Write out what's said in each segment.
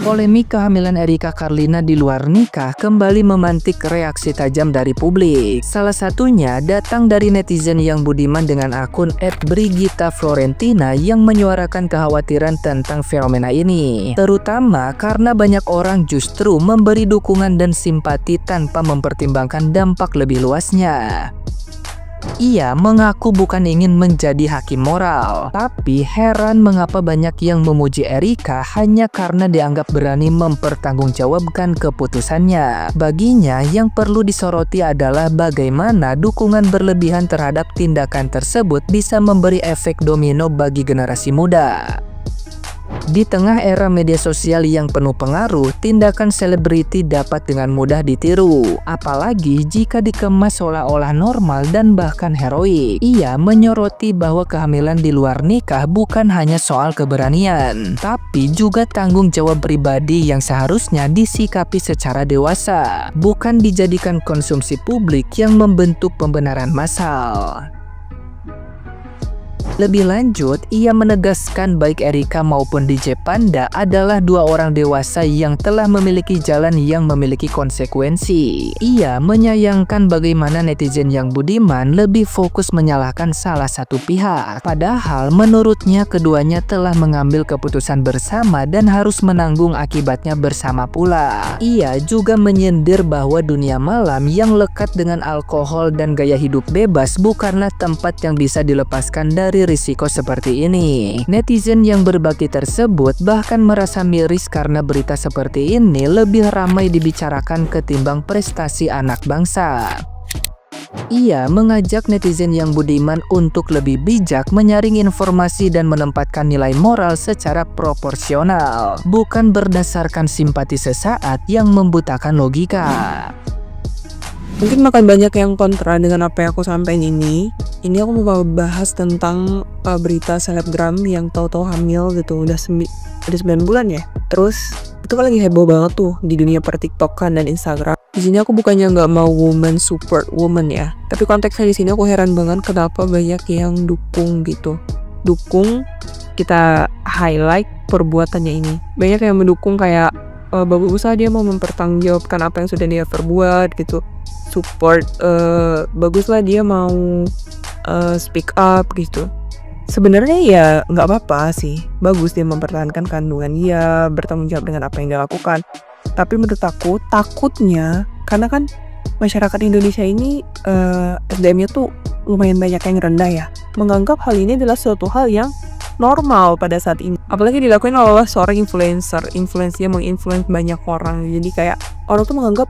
Polemik kehamilan Erika Carlina di luar nikah kembali memantik reaksi tajam dari publik. Salah satunya datang dari netizen yang budiman dengan akun @brigitaflorentina yang menyuarakan kekhawatiran tentang fenomena ini. Terutama karena banyak orang justru memberi dukungan dan simpati tanpa mempertimbangkan dampak lebih luasnya. Ia mengaku bukan ingin menjadi hakim moral, tapi heran mengapa banyak yang memuji Erika hanya karena dianggap berani mempertanggungjawabkan keputusannya. Baginya, yang perlu disoroti adalah bagaimana dukungan berlebihan terhadap tindakan tersebut bisa memberi efek domino bagi generasi muda. Di tengah era media sosial yang penuh pengaruh, tindakan selebriti dapat dengan mudah ditiru, apalagi jika dikemas seolah-olah normal dan bahkan heroik. Ia menyoroti bahwa kehamilan di luar nikah bukan hanya soal keberanian, tapi juga tanggung jawab pribadi yang seharusnya disikapi secara dewasa, bukan dijadikan konsumsi publik yang membentuk pembenaran massal. Lebih lanjut, ia menegaskan baik Erika maupun DJ Panda adalah dua orang dewasa yang telah memiliki jalan yang memiliki konsekuensi. Ia menyayangkan bagaimana netizen yang budiman lebih fokus menyalahkan salah satu pihak. Padahal menurutnya keduanya telah mengambil keputusan bersama dan harus menanggung akibatnya bersama pula. Ia juga menyindir bahwa dunia malam yang lekat dengan alkohol dan gaya hidup bebas bukanlah tempat yang bisa dilepaskan dari risiko seperti ini. Netizen yang berbagi tersebut bahkan merasa miris karena berita seperti ini lebih ramai dibicarakan ketimbang prestasi anak bangsa. Ia mengajak netizen yang budiman untuk lebih bijak menyaring informasi dan menempatkan nilai moral secara proporsional, bukan berdasarkan simpati sesaat yang membutakan logika. Mungkin makan banyak yang kontra dengan apa yang aku sampaikan ini. Ini aku mau bahas tentang berita selebgram yang tahu-tahu hamil gitu, udah 9 bulan ya. Terus itu kan lagi heboh banget tuh di dunia per TikTok-an dan Instagram. Di sini aku bukannya nggak mau woman support woman ya, tapi konteksnya di sini aku heran banget kenapa banyak yang dukung gitu. Dukung, kita highlight perbuatannya ini. Banyak yang mendukung kayak baguslah dia mau mempertanggungjawabkan apa yang sudah dia perbuat gitu. Support, baguslah dia mau speak up gitu. Sebenarnya ya nggak apa-apa sih, bagus dia mempertahankan kandungan dia, bertanggung jawab dengan apa yang dia lakukan. Tapi menurut aku takutnya, karena kan masyarakat Indonesia ini SDM-nya tuh lumayan banyak yang rendah ya, menganggap hal ini adalah suatu hal yang normal pada saat ini. Apalagi dilakukan oleh seorang influencer, influencer menginfluence banyak orang. Jadi kayak orang tuh menganggap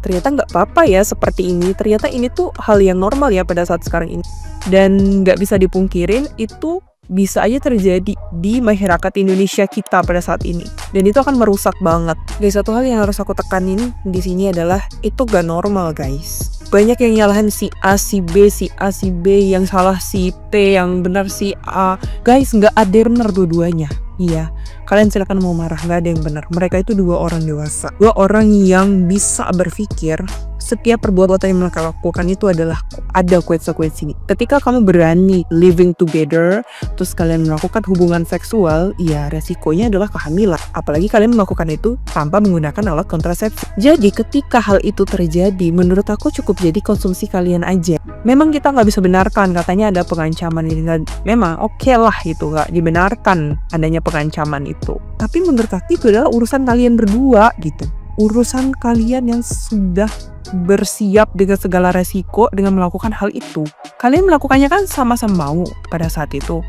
ternyata nggak apa-apa ya seperti ini. Ternyata ini tuh hal yang normal ya pada saat sekarang ini. Dan nggak bisa dipungkirin itu bisa aja terjadi di masyarakat Indonesia kita pada saat ini. Dan itu akan merusak banget. Dan satu hal yang harus aku tekanin di sini adalah itu gak normal guys. Banyak yang nyalahin si A, si B, si A, si B, yang salah si T, yang benar si A. Guys, nggak ada yang benar dua-duanya. Iya, kalian silakan mau marah, nggak ada yang benar. Mereka itu dua orang dewasa, dua orang yang bisa berpikir setiap perbuatan yang mereka lakukan itu adalah ada konsekuensi. Ketika kamu berani living together, terus kalian melakukan hubungan seksual, ya resikonya adalah kehamilan. Apalagi kalian melakukan itu tanpa menggunakan alat kontrasepsi. Jadi ketika hal itu terjadi, menurut aku cukup jadi konsumsi kalian aja. Memang kita nggak bisa benarkan katanya ada pengancaman ini. Memang oke lah itu nggak dibenarkan adanya pengancaman itu. Tapi menurut aku itu adalah urusan kalian berdua gitu. Urusan kalian yang sudah bersiap dengan segala resiko dengan melakukan hal itu. Kalian melakukannya kan sama-sama mau pada saat itu.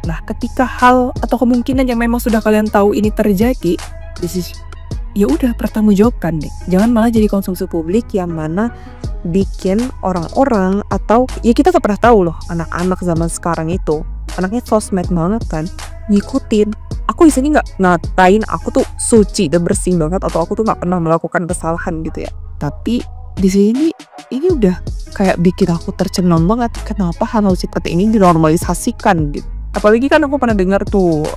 Nah, ketika hal atau kemungkinan yang memang sudah kalian tahu ini terjadi, ya udah pertanggungjawabkan deh. Jangan malah jadi konsumsi publik yang mana bikin orang-orang atau ya kita gak pernah tahu loh anak-anak zaman sekarang itu anaknya sosmed banget kan, ngikutin. Aku di sini nggak ngatain aku tuh suci dan bersih banget atau aku tuh nggak pernah melakukan kesalahan gitu ya. Tapi di sini ini udah kayak bikin aku tercengang banget kenapa hal-hal seperti ini dinormalisasikan gitu. Apalagi kan aku pernah dengar tuh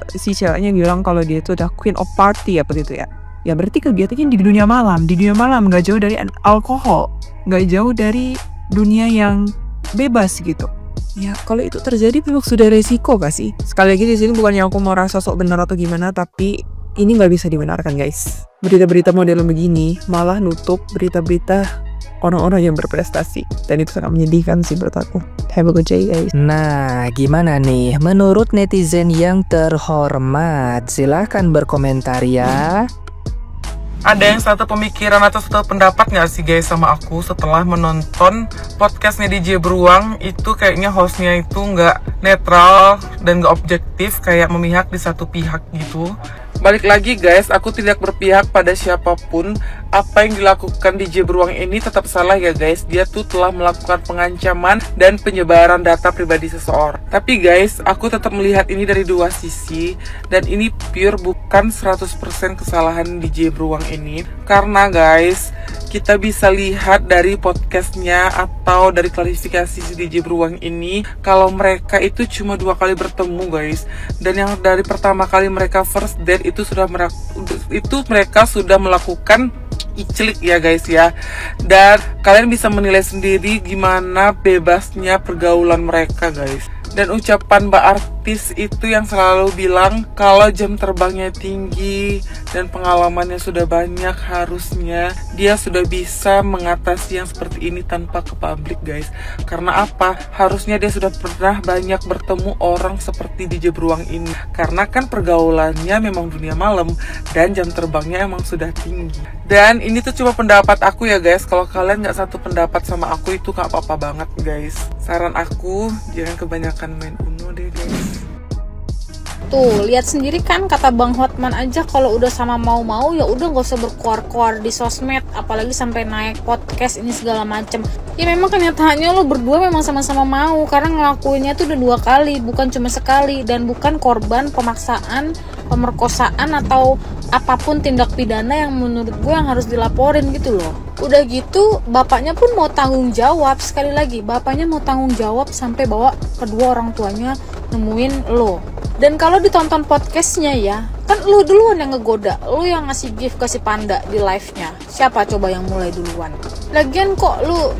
si ceweknya bilang kalau dia itu udah queen of party apa gitu ya. Ya berarti kegiatannya di dunia malam nggak jauh dari alkohol, nggak jauh dari dunia yang bebas gitu. Ya kalau itu terjadi memang sudah resiko gak sih? Sekali lagi di sini bukannya aku mau rasa sok benar atau gimana, tapi ini nggak bisa dibenarkan guys. Berita-berita model begini malah nutup berita-berita orang-orang yang berprestasi, dan itu sangat menyedihkan sih menurut aku. Have a good day guys. Nah, gimana nih menurut netizen yang terhormat? Silahkan berkomentar ya. Ada yang satu pemikiran atau satu pendapat nggak sih guys sama aku setelah menonton podcastnya DJ Beruang? Itu kayaknya hostnya itu nggak netral dan nggak objektif, kayak memihak di satu pihak gitu. Balik lagi guys, aku tidak berpihak pada siapapun. Apa yang dilakukan DJ Beruang ini tetap salah ya guys. Dia tuh telah melakukan pengancaman dan penyebaran data pribadi seseorang. Tapi guys, aku tetap melihat ini dari dua sisi. Dan ini pure bukan 100% kesalahan DJ Beruang ini. Karena guys, kita bisa lihat dari podcastnya atau dari klarifikasi si DJ Beruang ini, kalau mereka itu cuma 2 kali bertemu guys. Dan yang dari pertama kali mereka first date itu mereka sudah melakukan iclik ya guys ya. Dan kalian bisa menilai sendiri gimana bebasnya pergaulan mereka guys. Dan ucapan Mbak Artis itu yang selalu bilang kalau jam terbangnya tinggi dan pengalamannya sudah banyak, harusnya dia sudah bisa mengatasi yang seperti ini tanpa ke publik guys. Karena apa? Harusnya dia sudah pernah banyak bertemu orang seperti DJ Beruang ini. Karena kan pergaulannya memang dunia malam dan jam terbangnya emang sudah tinggi. Dan ini tuh cuma pendapat aku ya guys. Kalau kalian nggak satu pendapat sama aku itu nggak apa-apa banget guys. Saran aku jangan kebanyakan main Uno deh guys. Tuh, lihat sendiri kan kata Bang Hotman aja, kalau udah sama mau-mau ya udah nggak usah berkuar-kuar di sosmed, apalagi sampai naik podcast ini segala macem. Ya memang kenyataannya lo berdua memang sama-sama mau, karena ngelakuinnya tuh udah 2 kali, bukan cuma sekali, dan bukan korban pemaksaan, pemerkosaan atau apapun tindak pidana yang menurut gue yang harus dilaporin gitu loh. Udah gitu bapaknya pun mau tanggung jawab, sekali lagi bapaknya mau tanggung jawab sampai bawa kedua orang tuanya nemuin lo. Dan kalau ditonton podcastnya ya, kan lu duluan yang ngegoda, lu yang ngasih gift ke si Panda di live-nya. Siapa coba yang mulai duluan? Lagian kok lu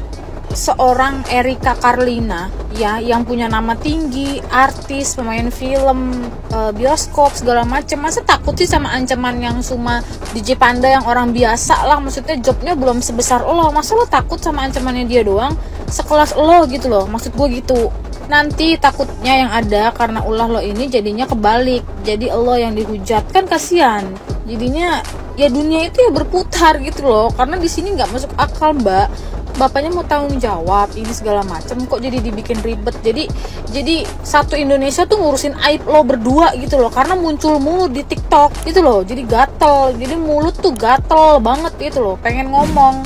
seorang Erika Carlina ya, yang punya nama tinggi, artis, pemain film, bioskop segala macem, masa takut sih sama ancaman yang cuma DJ Panda yang orang biasa lah, maksudnya jobnya belum sebesar lo, masa lo takut sama ancamannya dia doang, sekelas lo gitu loh, maksud gue gitu. Nanti takutnya yang ada karena ulah lo ini jadinya kebalik, jadi lo yang dihujat, kan kasihan. Jadinya ya dunia itu ya berputar gitu loh, karena di sini nggak masuk akal mbak. Bapaknya mau tanggung jawab ini segala macam, kok jadi dibikin ribet. Jadi satu Indonesia tuh ngurusin aib lo berdua gitu loh, karena muncul mulu di TikTok gitu loh. Jadi gatel, jadi mulut tuh gatel banget gitu loh, pengen ngomong.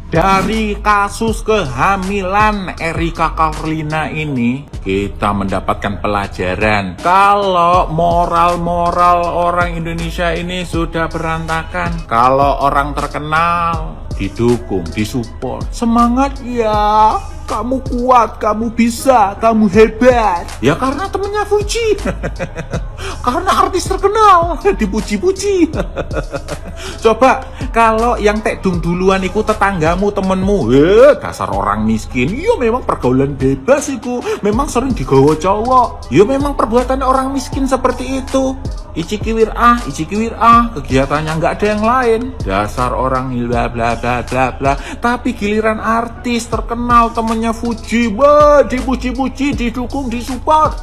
Dari kasus kehamilan Erika Carlina ini, kita mendapatkan pelajaran kalau moral-moral orang Indonesia ini sudah berantakan. Kalau orang terkenal didukung, disupport, semangat ya, kamu kuat, kamu bisa, kamu hebat. Ya karena temennya Fuji, karena artis terkenal, dipuji-puji. Coba kalau yang tekdung duluan iku tetanggamu, temenmu, dasar orang miskin. Yo memang pergaulan bebas iku, memang sering digawa cowok. Yo memang perbuatan orang miskin seperti itu. Icikiwir kegiatannya nggak ada yang lain. Dasar orang bla bla bla bla bla. Tapi giliran artis terkenal, temennya Fuji, wah dipuji-puji, didukung, disupport.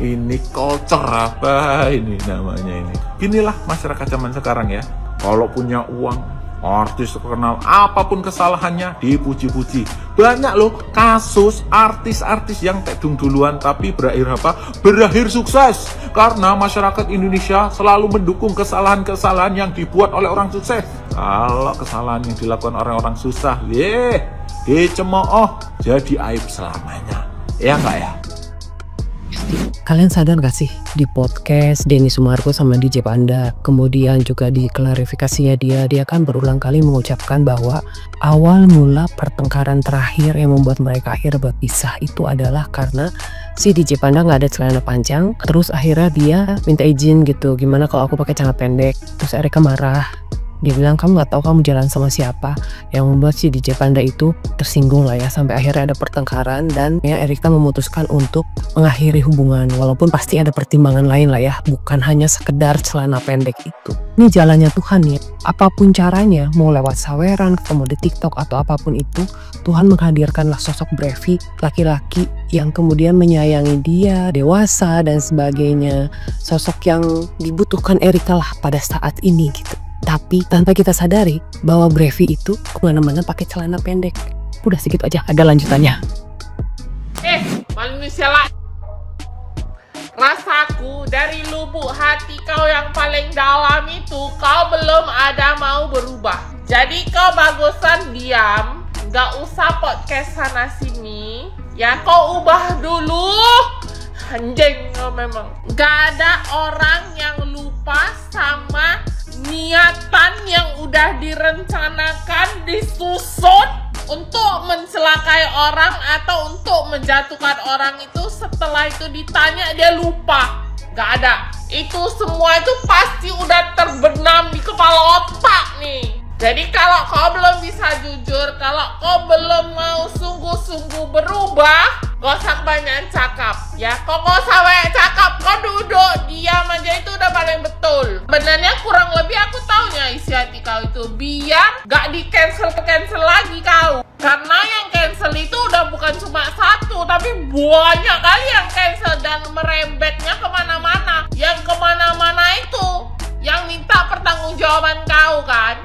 Ini culture apa ini namanya ini? Inilah masyarakat zaman sekarang ya. Kalau punya uang, artis terkenal, apapun kesalahannya dipuji-puji. Banyak loh kasus artis-artis yang tekdung duluan tapi berakhir apa? Berakhir sukses. Karena masyarakat Indonesia selalu mendukung kesalahan-kesalahan yang dibuat oleh orang sukses. Kalau kesalahan yang dilakukan orang-orang susah, dicemooh jadi aib selamanya. Ya enggak ya? Kalian sadar gak sih di podcast Denny Sumargo sama DJ Panda, kemudian juga di klarifikasinya dia kan berulang kali mengucapkan bahwa awal mula pertengkaran terakhir yang membuat mereka akhirnya berpisah itu adalah karena si DJ Panda nggak ada celana panjang, terus akhirnya dia minta izin gitu, gimana kalau aku pakai celana pendek, terus Erika marah. Dia bilang kamu nggak tahu kamu jalan sama siapa, yang membuat si DJ Panda itu tersinggung lah ya, sampai akhirnya ada pertengkaran dan ya Erika memutuskan untuk mengakhiri hubungan, walaupun pasti ada pertimbangan lain lah ya, bukan hanya sekedar celana pendek itu. Ini jalannya Tuhan ya, apapun caranya, mau lewat saweran, ketemu di TikTok atau apapun itu, Tuhan menghadirkanlah sosok Brevi, laki-laki yang kemudian menyayangi dia, dewasa dan sebagainya, sosok yang dibutuhkan Erika lah pada saat ini gitu. Tapi tanpa kita sadari bahwa Brevi itu kemana-mana pakai celana pendek. Udah segitu aja, ada lanjutannya. Manusia lah. Rasaku dari lubuk hati kau yang paling dalam itu, kau belum ada mau berubah. Jadi kau bagusan diam, gak usah podcast sana sini. Ya kau ubah dulu. Anjing kau memang. Gak ada orang yang lupa sama niatan yang udah direncanakan, disusun untuk mencelakai orang atau untuk menjatuhkan orang itu, setelah itu ditanya dia lupa. Gak ada. Itu semua itu pasti udah terbenam di kepala otak nih. Jadi kalau kau belum bisa jujur, kalau kau belum mau sungguh-sungguh berubah, gak usah banyak cakap. Ya, kau gak usah banyak cakap. Kau duduk, diam aja, itu udah paling betul. Sebenarnya kurang lebih aku taunya isi hati kau itu, biar gak di-cancel lagi kau. Karena yang cancel itu udah bukan cuma satu, tapi banyak kali yang cancel dan merembetnya kemana-mana. Yang kemana-mana itu yang minta pertanggungjawaban kau kan.